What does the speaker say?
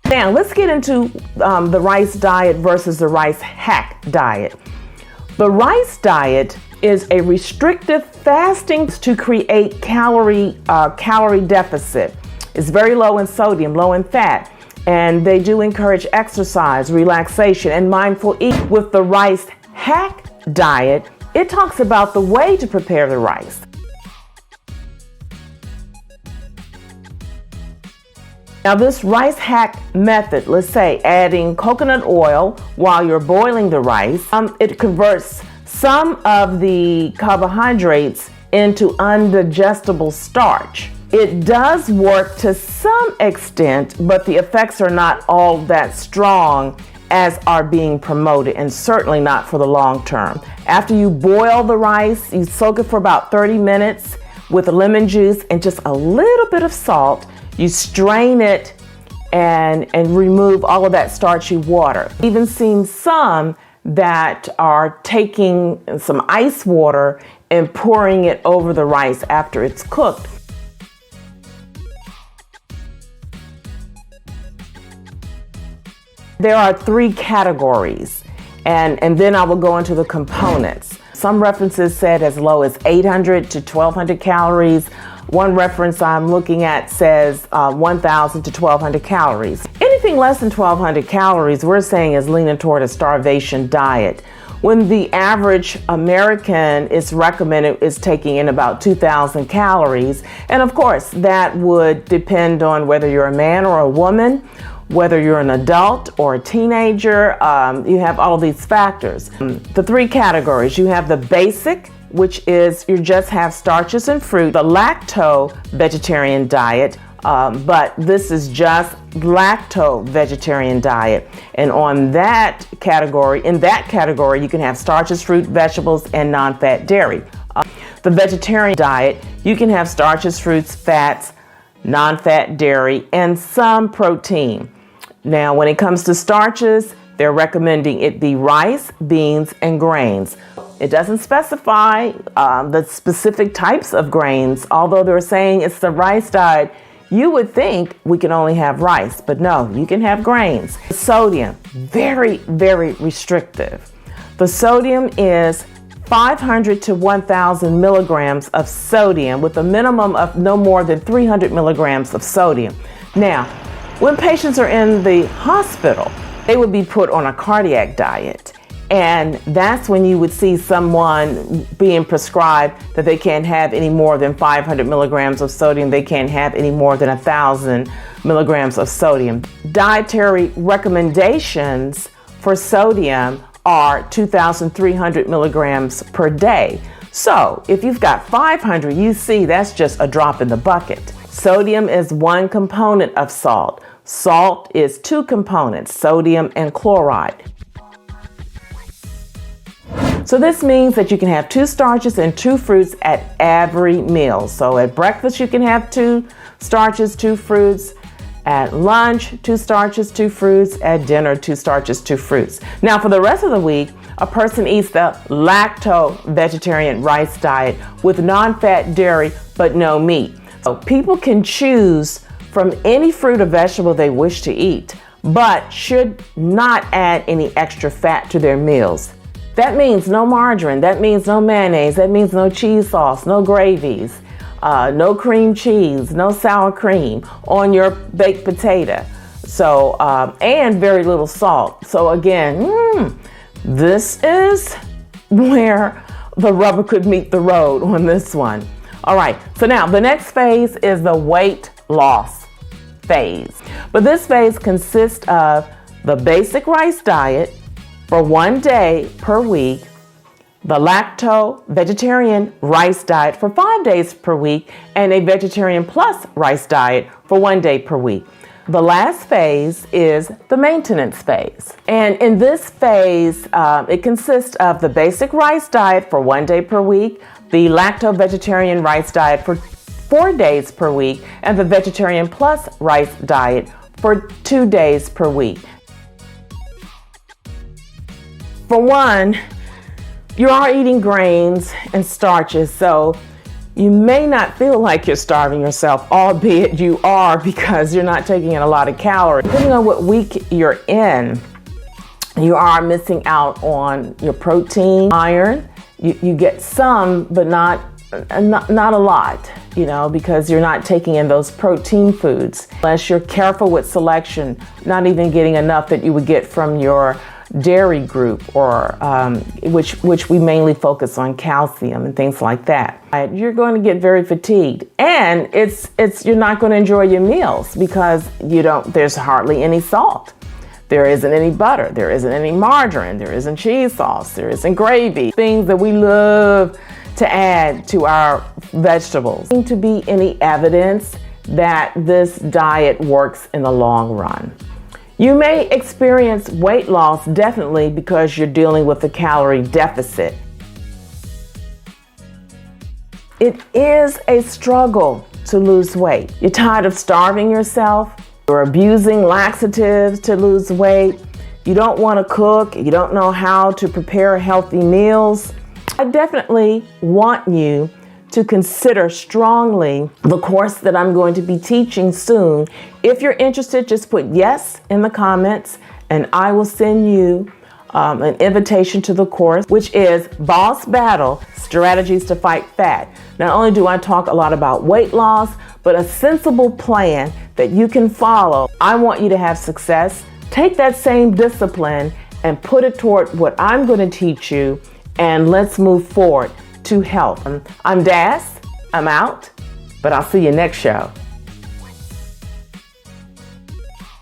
Now let's get into the rice diet versus the rice hack diet. The rice diet is a restrictive fasting to create calorie deficit. It's very low in sodium, low in fat, and they do encourage exercise, relaxation, and mindful eating. With the rice hack diet, it talks about the way to prepare the rice. Now this rice hack method, let's say adding coconut oil while you're boiling the rice, it converts some of the carbohydrates into undigestible starch. It does work to some extent, but the effects are not all that strong as are being promoted, and certainly not for the long term. After you boil the rice, you soak it for about 30 minutes with lemon juice and just a little bit of salt. You strain it and remove all of that starchy water. I've even seen some that are taking some ice water and pouring it over the rice after it's cooked. There are 3 categories, and then I will go into the components. Some references said as low as 800 to 1200 calories. One reference I'm looking at says 1,000 to 1,200 calories. Anything less than 1,200 calories, we're saying is leaning toward a starvation diet. When the average American is recommended is taking in about 2,000 calories. And of course, that would depend on whether you're a man or a woman, whether you're an adult or a teenager. You have all of these factors. The 3 categories, you have the basic, which is you just have starches and fruit, the lacto-vegetarian diet, but this is just lacto-vegetarian diet. And in that category, you can have starches, fruit, vegetables, and non-fat dairy. The vegetarian diet, you can have starches, fruits, fats, non-fat dairy, and some protein. Now, when it comes to starches, they're recommending it be rice, beans, and grains. It doesn't specify the specific types of grains, although they're saying it's the rice diet. You would think we can only have rice, but no, you can have grains. Sodium, very, very restrictive. The sodium is 500 to 1,000 milligrams of sodium with a minimum of no more than 300 milligrams of sodium. Now, when patients are in the hospital, they would be put on a cardiac diet. And that's when you would see someone being prescribed that they can't have any more than 500 milligrams of sodium. They can't have any more than 1,000 milligrams of sodium. Dietary recommendations for sodium are 2,300 milligrams per day. So if you've got 500, you see that's just a drop in the bucket. Sodium is one component of salt. Salt is 2 components, sodium and chloride. So this means that you can have 2 starches and 2 fruits at every meal. So at breakfast, you can have 2 starches, 2 fruits. At lunch, 2 starches, 2 fruits. At dinner, 2 starches, 2 fruits. Now for the rest of the week, a person eats the lacto-vegetarian rice diet with non-fat dairy, but no meat. So people can choose from any fruit or vegetable they wish to eat, but should not add any extra fat to their meals. That means no margarine, that means no mayonnaise, that means no cheese sauce, no gravies, no cream cheese, no sour cream on your baked potato. So, and very little salt. So again, this is where the rubber could meet the road on this one. All right, so now the next phase is the weight loss phase. But this phase consists of the basic rice diet for 1 day per week, the lacto-vegetarian rice diet for 5 days per week, and a vegetarian plus rice diet for 1 day per week. The last phase is the maintenance phase. And in this phase, it consists of the basic rice diet for 1 day per week, the lacto-vegetarian rice diet for 4 days per week, and the vegetarian plus rice diet for 2 days per week. For one, you are eating grains and starches, so You may not feel like you're starving yourself, albeit you are, because you're not taking in a lot of calories. Depending on what week you're in, you are missing out on your protein, iron. You get some, but not a lot, because you're not taking in those protein foods. Unless you're careful with selection, not even getting enough that you would get from your dairy group, or which we mainly focus on calcium and things like that. You're going to get very fatigued, and you're not going to enjoy your meals because there's hardly any salt. There isn't any butter, there isn't any margarine, there isn't cheese sauce, there isn't gravy, things that we love to add to our vegetables. There doesn't seem to be any evidence that this diet works in the long run. You may experience weight loss, definitely, because you're dealing with a calorie deficit. It is a struggle to lose weight. You're tired of starving yourself. You're abusing laxatives to lose weight. You don't want to cook. You don't know how to prepare healthy meals. I definitely want you to consider strongly the course that I'm going to be teaching soon. If you're interested, just put yes in the comments and I will send you an invitation to the course, which is Boss Battle: Strategies to Fight Fat. Not only do I talk a lot about weight loss, but a sensible plan that you can follow. I want you to have success. Take that same discipline and put it toward what I'm going to teach you, and let's move forward to health. I'm Das. I'm out, but I'll see you next show.